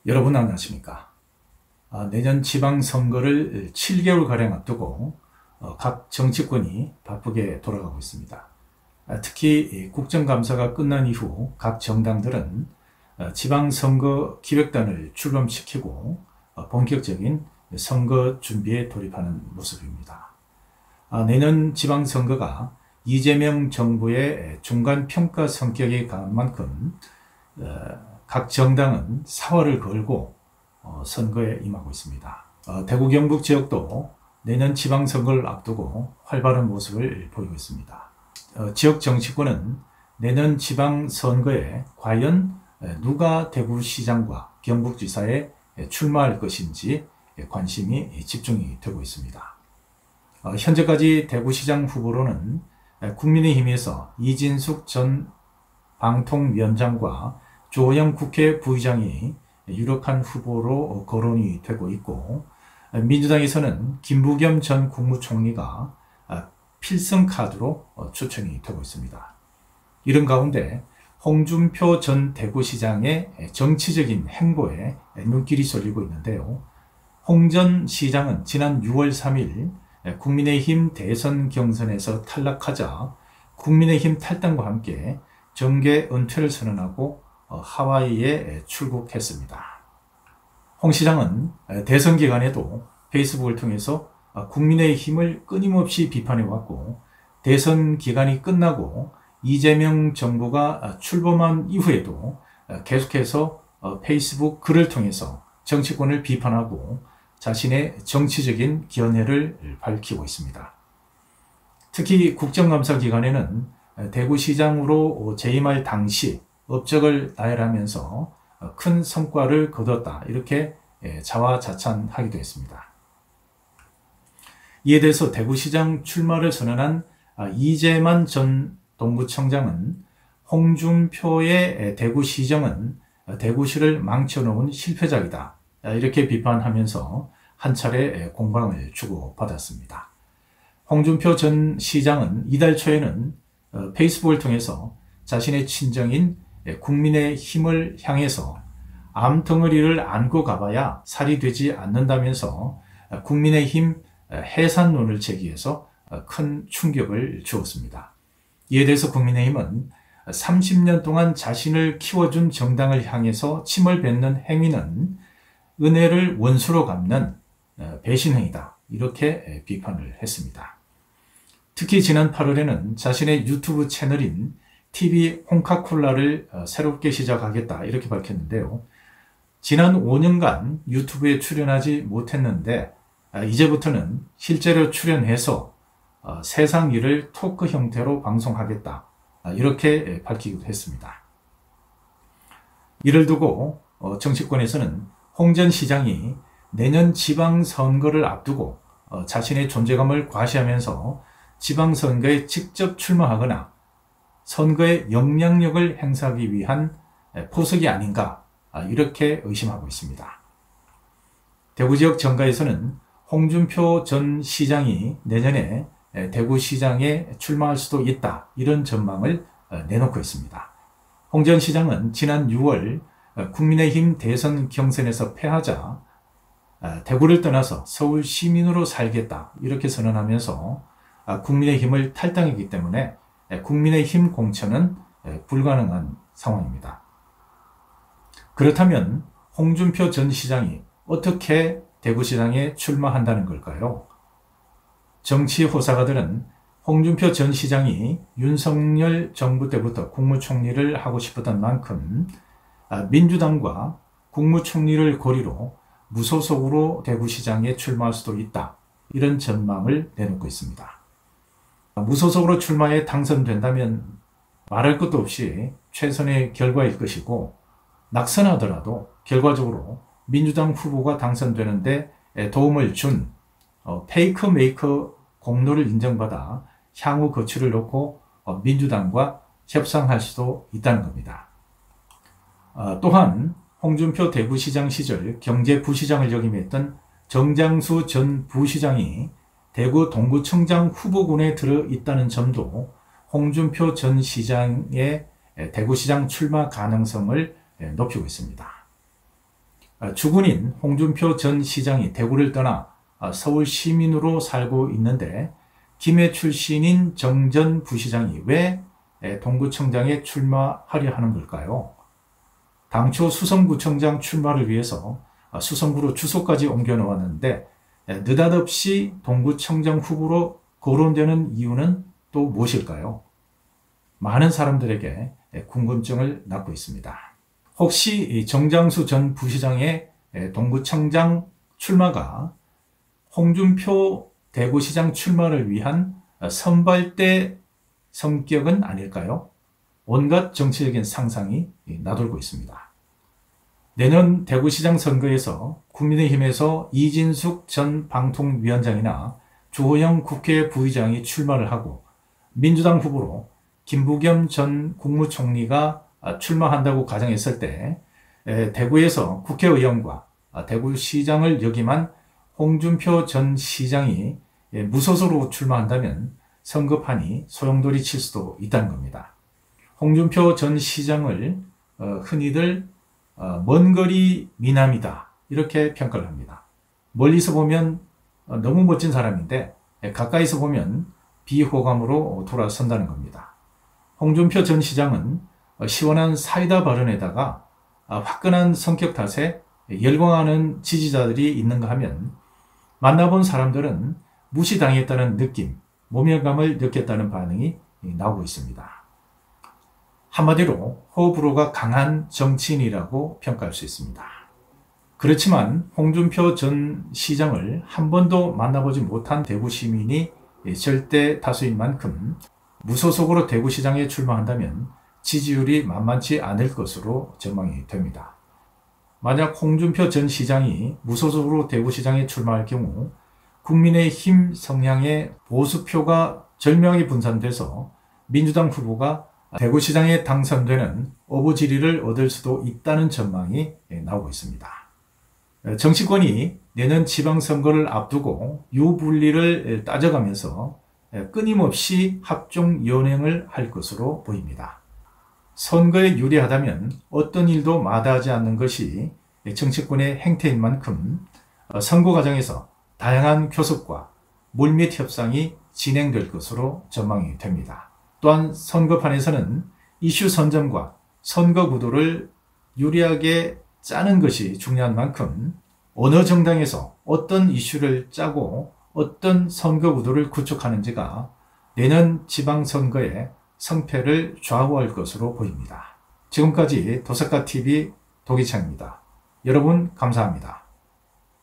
여러분 안녕하십니까? 내년 지방선거를 7개월가량 앞두고 각 정치권이 바쁘게 돌아가고 있습니다. 특히 국정감사가 끝난 이후 각 정당들은 지방선거 기획단을 출범시키고 본격적인 선거 준비에 돌입하는 모습입니다. 내년 지방선거가 이재명 정부의 중간평가 성격이 강한 만큼 각 정당은 사활을 걸고 선거에 임하고 있습니다. 대구 경북 지역도 내년 지방선거를 앞두고 활발한 모습을 보이고 있습니다. 지역 정치권은 내년 지방선거에 과연 누가 대구시장과 경북지사에 출마할 것인지 관심이 집중이 되고 있습니다. 현재까지 대구시장 후보로는 국민의힘에서 이진숙 전 방통위원장과 조호영 국회 부의장이 유력한 후보로 거론이 되고 있고, 민주당에서는 김부겸 전 국무총리가 필승카드로 추천이 되고 있습니다. 이런 가운데 홍준표 전 대구시장의 정치적인 행보에 눈길이 쏠리고 있는데요. 홍 전 시장은 지난 6월 3일 국민의힘 대선 경선에서 탈락하자 국민의힘 탈당과 함께 정계 은퇴를 선언하고 하와이에 출국했습니다. 홍 시장은 대선 기간에도 페이스북을 통해서 국민의힘을 끊임없이 비판해왔고, 대선 기간이 끝나고 이재명 정부가 출범한 이후에도 계속해서 페이스북 글을 통해서 정치권을 비판하고 자신의 정치적인 견해를 밝히고 있습니다. 특히 국정감사 기간에는 대구시장으로 재임할 당시 업적을 나열하면서 큰 성과를 거뒀다, 이렇게 자화자찬하기도 했습니다. 이에 대해서 대구시장 출마를 선언한 이재만 전 동구청장은 홍준표의 대구시정은 대구시를 망쳐놓은 실패작이다, 이렇게 비판하면서 한 차례 공방을 주고받았습니다. 홍준표 전 시장은 이달 초에는 페이스북을 통해서 자신의 친정인 국민의힘을 향해서 암덩어리를 안고 가봐야 살이 되지 않는다면서 국민의힘 해산론을 제기해서 큰 충격을 주었습니다. 이에 대해서 국민의힘은 30년 동안 자신을 키워준 정당을 향해서 침을 뱉는 행위는 은혜를 원수로 갚는 배신행위다, 이렇게 비판을 했습니다. 특히 지난 8월에는 자신의 유튜브 채널인 TV 홍카콜라를 새롭게 시작하겠다, 이렇게 밝혔는데요. 지난 5년간 유튜브에 출연하지 못했는데 이제부터는 실제로 출연해서 세상 일을 토크 형태로 방송하겠다, 이렇게 밝히기도 했습니다. 이를 두고 정치권에서는 홍 전 시장이 내년 지방선거를 앞두고 자신의 존재감을 과시하면서 지방선거에 직접 출마하거나 선거에 영향력을 행사하기 위한 포석이 아닌가, 이렇게 의심하고 있습니다. 대구 지역 정가에서는 홍준표 전 시장이 내년에 대구시장에 출마할 수도 있다, 이런 전망을 내놓고 있습니다. 홍 전 시장은 지난 6월 국민의힘 대선 경선에서 패하자 대구를 떠나서 서울 시민으로 살겠다, 이렇게 선언하면서 국민의힘을 탈당했기 때문에 국민의힘 공천은 불가능한 상황입니다. 그렇다면 홍준표 전 시장이 어떻게 대구시장에 출마한다는 걸까요? 정치 호사가들은 홍준표 전 시장이 윤석열 정부 때부터 국무총리를 하고 싶었던 만큼 민주당과 국무총리를 고리로 무소속으로 대구시장에 출마할 수도 있다, 이런 전망을 내놓고 있습니다. 무소속으로 출마에 당선된다면 말할 것도 없이 최선의 결과일 것이고, 낙선하더라도 결과적으로 민주당 후보가 당선되는데 도움을 준 페이커 메이커 공로를 인정받아 향후 거취를 놓고 민주당과 협상할 수도 있다는 겁니다. 또한 홍준표 대구시장 시절 경제부시장을 역임했던 정장수 전 부시장이 대구 동구청장 후보군에 들어있다는 점도 홍준표 전 시장의 대구시장 출마 가능성을 높이고 있습니다. 주군인 홍준표 전 시장이 대구를 떠나 서울 시민으로 살고 있는데 김해 출신인 정 전 부시장이 왜 동구청장에 출마하려 하는 걸까요? 당초 수성구청장 출마를 위해서 수성구로 주소까지 옮겨 놓았는데 느닷없이 동구청장 후보로 거론되는 이유는 또 무엇일까요? 많은 사람들에게 궁금증을 낳고 있습니다. 혹시 정장수 전 부시장의 동구청장 출마가 홍준표 대구시장 출마를 위한 선발대 성격은 아닐까요? 온갖 정치적인 상상이 나돌고 있습니다. 내년 대구시장 선거에서 국민의힘에서 이진숙 전 방통위원장이나 주호영 국회 부의장이 출마를 하고 민주당 후보로 김부겸 전 국무총리가 출마한다고 가정했을 때 대구에서 국회의원과 대구시장을 역임한 홍준표 전 시장이 무소속으로 출마한다면 선거판이 소용돌이 칠 수도 있다는 겁니다. 홍준표 전 시장을 흔히들 먼거리 미남이다 이렇게 평가를 합니다. 멀리서 보면 너무 멋진 사람인데 가까이서 보면 비호감으로 돌아선다는 겁니다. 홍준표 전 시장은 시원한 사이다 발언에다가 화끈한 성격 탓에 열광하는 지지자들이 있는가 하면 만나본 사람들은 무시당했다는 느낌, 모멸감을 느꼈다는 반응이 나오고 있습니다. 한마디로 호불호가 강한 정치인이라고 평가할 수 있습니다. 그렇지만 홍준표 전 시장을 한 번도 만나보지 못한 대구 시민이 절대 다수인 만큼 무소속으로 대구시장에 출마한다면 지지율이 만만치 않을 것으로 전망이 됩니다. 만약 홍준표 전 시장이 무소속으로 대구시장에 출마할 경우 국민의힘 성향의 보수표가 절묘하게 분산돼서 민주당 후보가 대구시장에 당선되는 어부지리를 얻을 수도 있다는 전망이 나오고 있습니다. 정치권이 내년 지방선거를 앞두고 유불리를 따져가면서 끊임없이 합종 연행을 할 것으로 보입니다. 선거에 유리하다면 어떤 일도 마다하지 않는 것이 정치권의 행태인 만큼 선거 과정에서 다양한 교섭과 물밑 협상이 진행될 것으로 전망이 됩니다. 또한 선거판에서는 이슈 선점과 선거 구도를 유리하게 짜는 것이 중요한 만큼 어느 정당에서 어떤 이슈를 짜고 어떤 선거 구도를 구축하는지가 내년 지방선거의 성패를 좌우할 것으로 보입니다. 지금까지 도사카TV 도기창입니다. 여러분 감사합니다.